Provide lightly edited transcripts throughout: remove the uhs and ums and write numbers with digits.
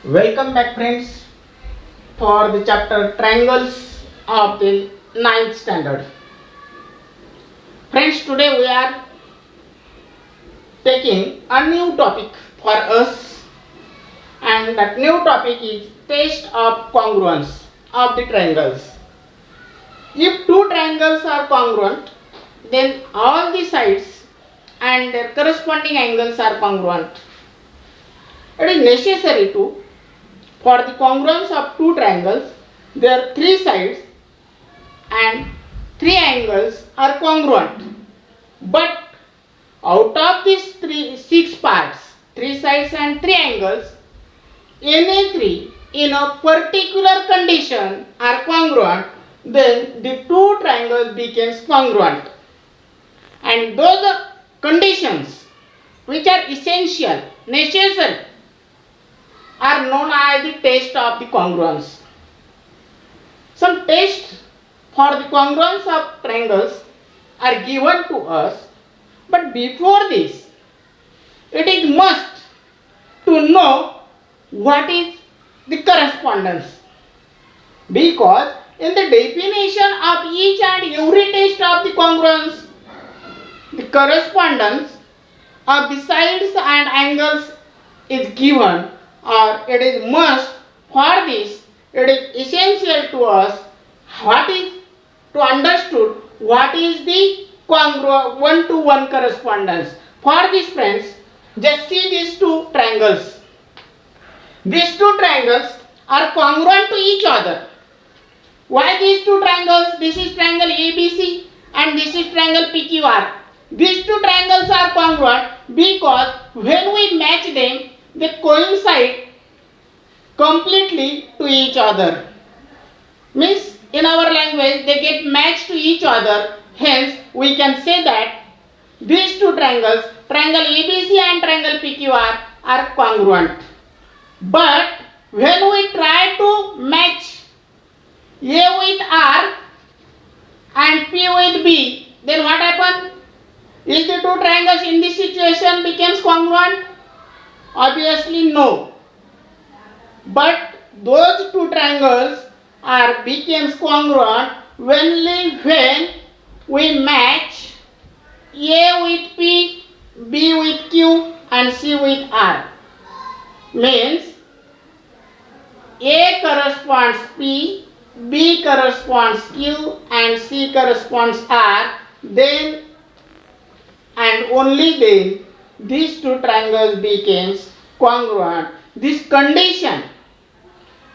Welcome back, friends, for the chapter Triangles of the ninth standard. Friends, today we are taking a new topic for us, and that new topic is test of congruence of the triangles. If two triangles are congruent, then all the sides and their corresponding angles are congruent. It is necessary to, for the congruence of two triangles, their three sides and three angles are congruent. But out of these six parts, three sides and three angles, any three in a particular condition are congruent, then the two triangles becomes congruent. And those conditions which are essential, necessary, are known as the test of the congruence. Some tests for the congruence of triangles are given to us, but before this, it is must to know what is the correspondence, because in the definition of each and every test of the congruence, the correspondence of the sides and angles is given, or it is must. For this, it is essential to us what is to understood what is the one-to-one correspondence. For this, friends, just see these two triangles. These two triangles are congruent to each other. Why these two triangles? This is triangle ABC and this is triangle PQR. These two triangles are congruent because when we match them, they coincide completely to each other. Means in our language they get matched to each other. Hence we can say that these two triangles, triangle ABC and triangle PQR, are congruent. But when we try to match A with R and P with B, then what happens? Is the two triangles in this situation becomes congruent? Obviously no. But those two triangles becomes congruent only when we match A with P, B with Q and C with R. Means A corresponds P, B corresponds Q and C corresponds R, then and only then these two triangles becomes congruent. This condition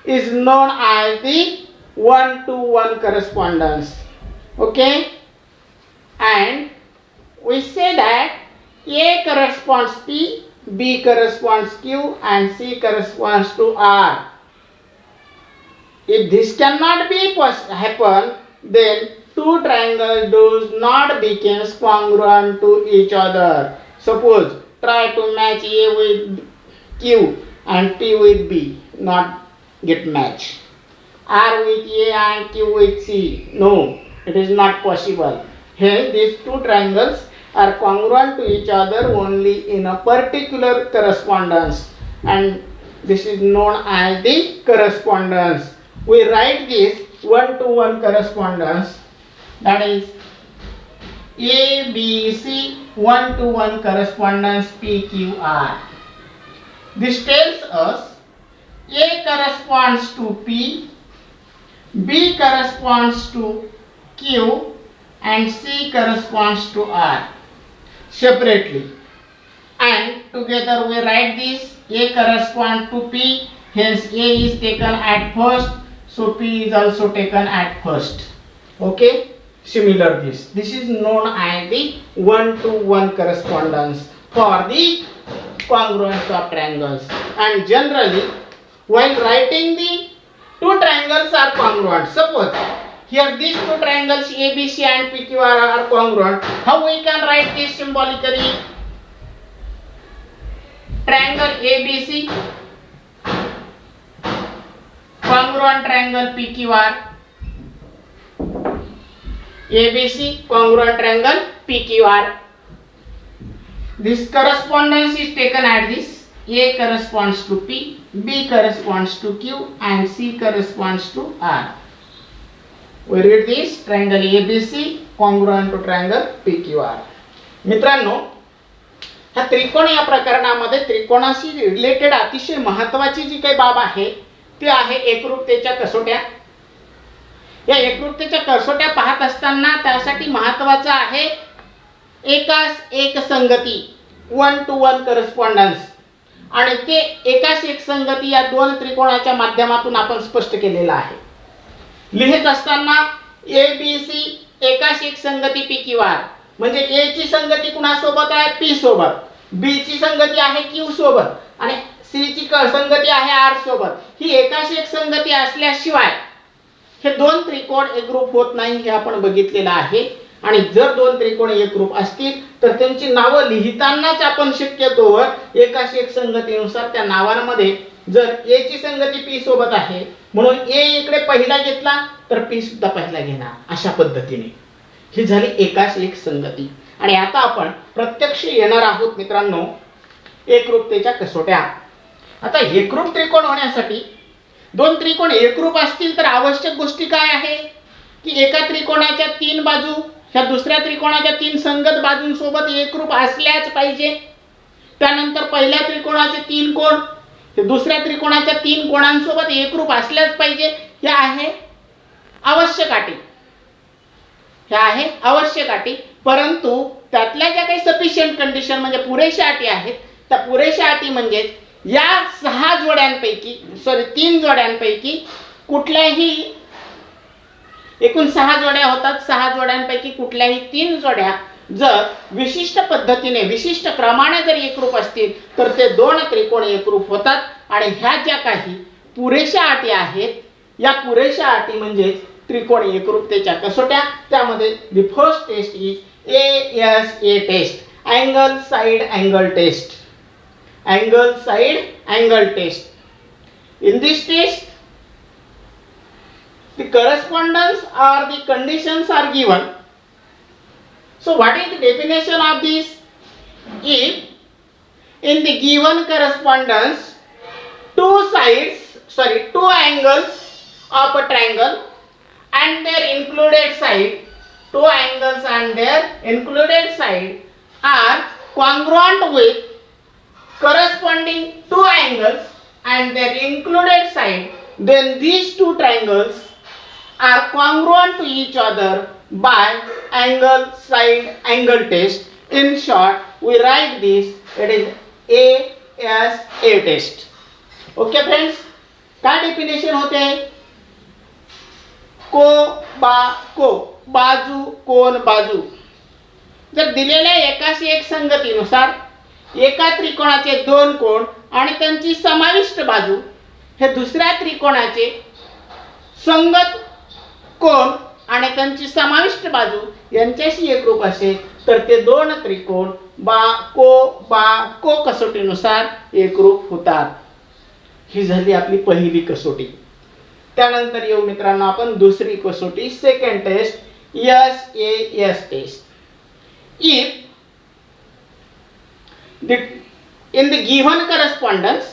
is known as the one-to-one correspondence. Okay? And we say that A corresponds P, B corresponds Q and C corresponds to R. If this cannot be happen, then two triangles do not become congruent to each other. Suppose try to match A with Q and P with B, not get match. R with A and Q with C, no, it is not possible. Hence these two triangles are congruent to each other only in a particular correspondence, and this is known as the correspondence. We write this one-to-one correspondence, that is ABC one-to-one correspondence PQR. This tells us A corresponds to P, B corresponds to Q and C corresponds to R separately, and together we write this A corresponds to P, hence A is taken at first, so P is also taken at first. Okay, similar this is known as the one-to-one correspondence for the congruence of triangles. And generally while writing the two triangles are congruent, suppose here these two triangles ABC and PQR are congruent, how we can write this symbolically? Triangle ABC congruent triangle PQR, ABC congruent triangle PQR. This correspondence is taken at this A corresponds to P, B corresponds to Q, and C corresponds to R. We read this triangle ABC congruent to triangle PQR. मित्रांनो, हा त्रिकोण या प्रकरणामध्ये त्रिकोणाशी related अतिशय महत्त्वाची जी काही बाब आहे ती आहे एकरूपतेच्या कसोट्या. या एकरूपतेच्या कसोट्या पाहत असताना त्यासाठी महत्त्वाचं आहे एकास एक संगती, 1 to 1 करस्पॉन्डन्स. आणि ते एकास एक संगती या दोन त्रिकोणाच्या माध्यमातून आपण स्पष्ट केलेलं आहे. लिहित असताना ABC एकास एक संगती PQR म्हणजे A ची संगती कुणासोबत आहे? P सोबत, B ची संगती आहे Q सोबत आणि C ची संगती आहे R सोबत. ही एकास एक संगती असल्याशिवाय हे दोन त्रिकोण एकरूप होत नाही हे आपण बघितलेलं आहे. आणि जर दोन त्रिकोण एकरूप असतील तर त्यांची नावं लिहितानाच आपण शक्यतोवर एकास एक संगतीनुसार त्या नावांमध्ये जर A ची संगती P सोबत आहे म्हणून A इकडे पहिला घेतला तर P सुद्धा पहिला घेणार, अशा पद्धतीने ही झाली एकास एक संगती. आणि आता आपण प्रत्यक्ष येणार आहोत मित्रांनो एकरूपतेच्या कसोट्या. आता एकरूप त्रिकोण होण्यासाठी दोन त्रिकोण एकरूप असतील तर आवश्यक गोष्टी काय आहे की एका त्रिकोणाच्या तीन बाजू ह्या दुसऱ्या त्रिकोणाच्या तीन संगत बाजूंसोबत एकरूप असल्याच पाहिजे. त्यानंतर पहिल्या त्रिकोणाचे तीन कोण हे दुसऱ्या त्रिकोणाच्या तीन कोणांसोबत एकरूप असल्याच पाहिजे. हे आहे आवश्यक अटी, हे आहे आवश्यक अटी. परंतु त्यातल्या ज्या काही सफिशियंट कंडिशन म्हणजे पुरेशा अटी आहेत त्या पुरेशा अटी म्हणजे या सहा जोड्यांपैकी तीन जोड्यांपैकी कुठल्याही, एकूण सहा जोड्या होतात, सहा जोड्यांपैकी कुठल्याही तीन जोड्या जर विशिष्ट पद्धतीने विशिष्ट क्रमाने जर एकरूप असतील तर ते दोन त्रिकोण एकरूप होतात. आणि ह्या ज्या काही पुरेशा अटी आहेत या पुरेशा अटी म्हणजे त्रिकोण एकरूपतेच्या कसोट्या. त्यामध्ये the first test is ASA test, angle side angle test. Angle side angle test. In this test, the correspondence or the conditions are given. So, what is the definition of this? If in the given correspondence, two angles of a triangle and their included side, two angles and their included side are congruent with corresponding two angles and their included side, then these two triangles are congruent to each other by angle side angle test. In short, we write this, it is ASA test. Okay friends, काय definition होते? को बाजू कोण बाजू जर दिलेल्या एकास एक संगतीनुसार एका त्रिकोणाचे दोन कोण आणि त्यांची समाविष्ट बाजू हे दुसऱ्या त्रिकोणाचे संगत कोण आणि त्यांची समाविष्ट बाजू यांच्याशी एकरूप असेल तर ते दोन त्रिकोण बा को कसोटीनुसार एकरूप होतात. ही झाली आपली पहिली कसोटी. त्यानंतर येऊ मित्रांनो आपण दुसरी कसोटी, second test, SAS test. If in the given correspondence,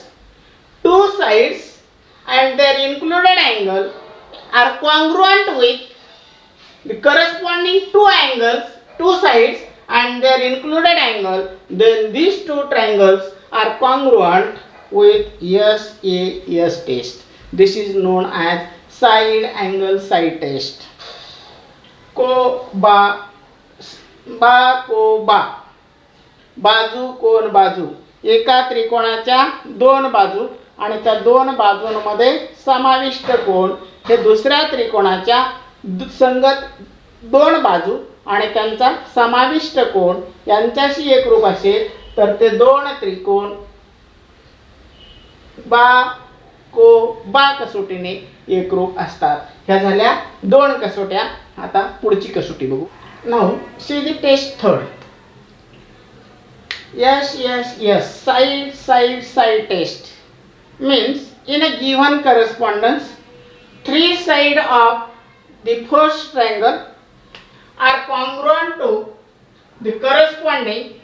two sides and their included angle are congruent with the corresponding two angles, two sides and their included angle, then these two triangles are congruent with SAS test. This is known as side angle side test. को बाजू कोण बाजू एका त्रिकोणाच्या दोन बाजू आणि त्या दोन बाजूंमध्ये समाविष्ट कोण हे दुसऱ्या त्रिकोणाच्या संगत दोन बाजू आणि त्यांचा समाविष्ट कोण यांच्याशी एकरूप असेल तर ते दोन त्रिकोण बा कसोटीने एकरूप असतात. ह्या झाल्या दोन कसोट्या. आता पुढची कसोटी बघू. Now see the test third. Yes, side test means in a given correspondence, three sides of the first triangle are congruent to the corresponding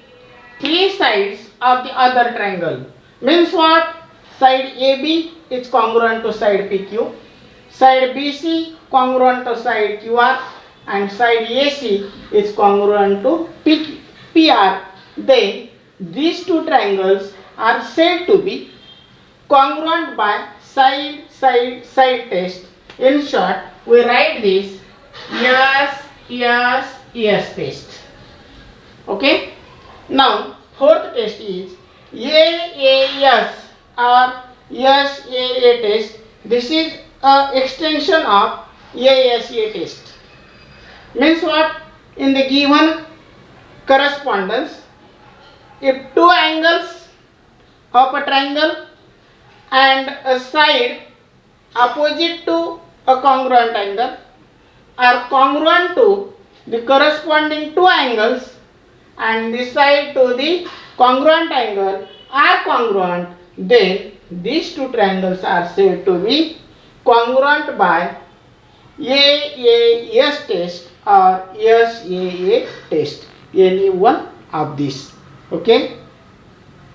three sides of the other triangle Means what? Side AB is congruent to side PQ, side BC congruent to side QR, and side AC is congruent to PR. Then these two triangles are said to be congruent by side test. In short, we write this yes test. Okay. Now fourth test is AAS or SAA test. This is a extension of ASA test. Means what? In the given correspondence, if two angles of a triangle and a side opposite to a congruent angle are congruent to the corresponding two angles, and the side to the congruent angle are congruent, then these two triangles are said to be congruent by AAS test or SAA test, any one of these. Okay.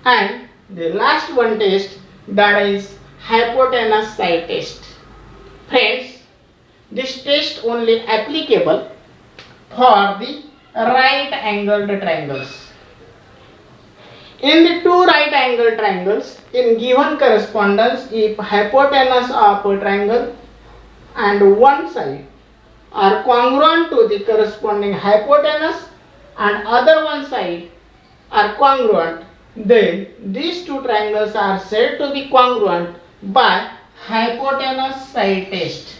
And the last one test, that is hypotenuse side test. Friends, this test only applicable for the right angled triangles. In the two right angled triangles, in given correspondence, if hypotenuse of a triangle and one side are congruent to the corresponding hypotenuse and other one side are congruent, then these two triangles are said to be congruent by hypotenuse side test.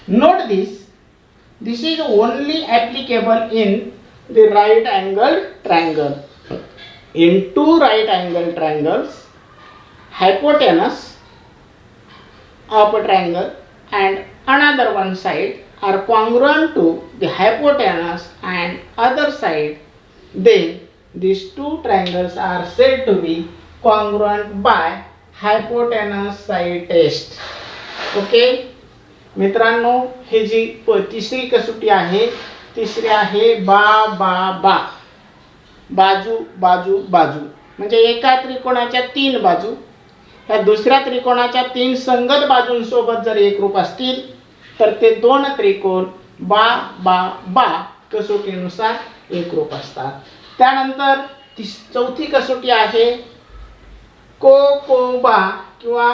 Note this, this is only applicable in the right angled triangle. In two right angled triangles, hypotenuse of a triangle and another one side are congruent to the hypotenuse and other side, then these two triangles are said to be congruent by hypotenuse side test. Okay. मित्रांनो, हे जी तिसरी कसोटी आहे, तिसरी आहे बाजू बाजू बाजू, म्हणजे एका त्रिकोणाच्या तीन बाजू या दुसऱ्या त्रिकोणाच्या तीन संगत बाजूंसोबत जर एकरूप असतील तर ते दोन त्रिकोण बा कसोटीनुसार एकरूप असतात. त्यानंतर चौथी कसोटी आहे को बा किंवा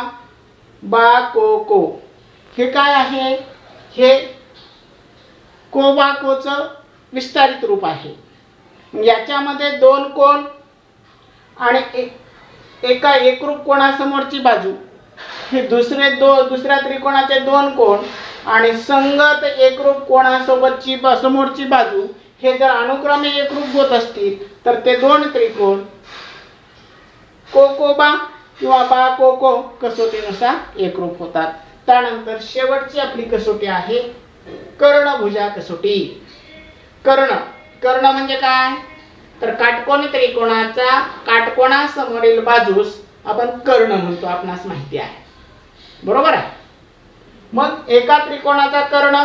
बा को. हे काय आहे? हे कोचं विस्तारित रूप आहे. याच्यामध्ये दोन कोण आणि एका एकरूप कोणासमोरची बाजू, हे दुसऱ्या त्रिकोणाचे दोन कोण आणि संगत एकरूप कोणासोबतची समोरची बाजू हे जर अनुक्रमे एकरूप होत असतील तर ते दोन त्रिकोण कोबा किंवा बा को कसोटीनुसार एकरूप होतात. त्यानंतर शेवटची आपली कसोटी आहे कर्णभुजा कसोटी. कर्ण म्हणजे काय? तर काटकोनी त्रिकोणाचा काटकोणासमोरील बाजूस आपण कर्ण म्हणतो, आपणास माहिती आहे, बरोबर आहे. मग एका त्रिकोणाचा कर्ण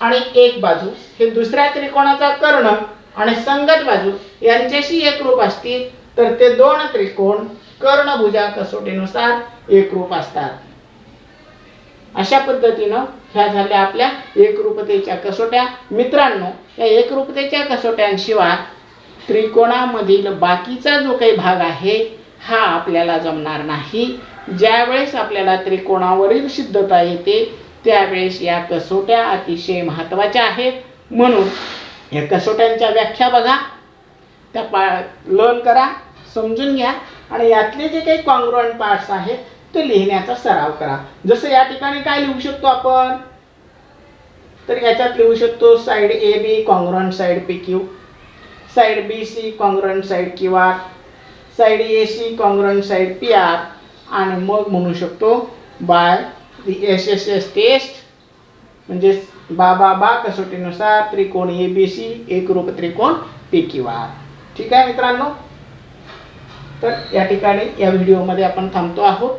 आणि एक बाजू हे दुसऱ्या त्रिकोणाचा कर्ण आणि संगत बाजू यांच्याशी एकरूप असतील तर ते दोन त्रिकोण कर्णभुजा कसोटीनुसार एकरूप असतात. अशा पद्धतीनं ह्या झाल्या आपल्या एकरूपतेच्या कसोट्या. मित्रांनो, या एकरूपतेच्या कसोट्यांशिवाय त्रिकोणामधील बाकीचा जो काही भाग आहे हा आपल्याला जमणार नाही. ज्यावेळेस आपल्याला त्रिकोणावरील सिद्धता येते त्यावेळेस या कसोट्या अतिशय महत्त्वाच्या आहेत. म्हणून या कसोट्यांच्या व्याख्या बघा, त्या लर्न करा, समजून घ्या आणि यातले जे काही कॉन्ग्रुएंट पार्ट्स आहेत ते लिहिण्याचा सराव करा. जसं या ठिकाणी काय लिहू शकतो आपण, तर याच्यात लिहू शकतो side A B congruent side P Q, side B C congruent side Q R, side A C congruent side P R, आणि मग म्हणू शकतो बाय द SSS टेस्ट, म्हणजे बा कसोटीनुसार त्रिकोण ए बी सी एकरूप त्रिकोण पी क्यू आर. ठीक आहे मित्रांनो, तर या ठिकाणी या व्हिडिओमध्ये आपण थांबतो आहोत.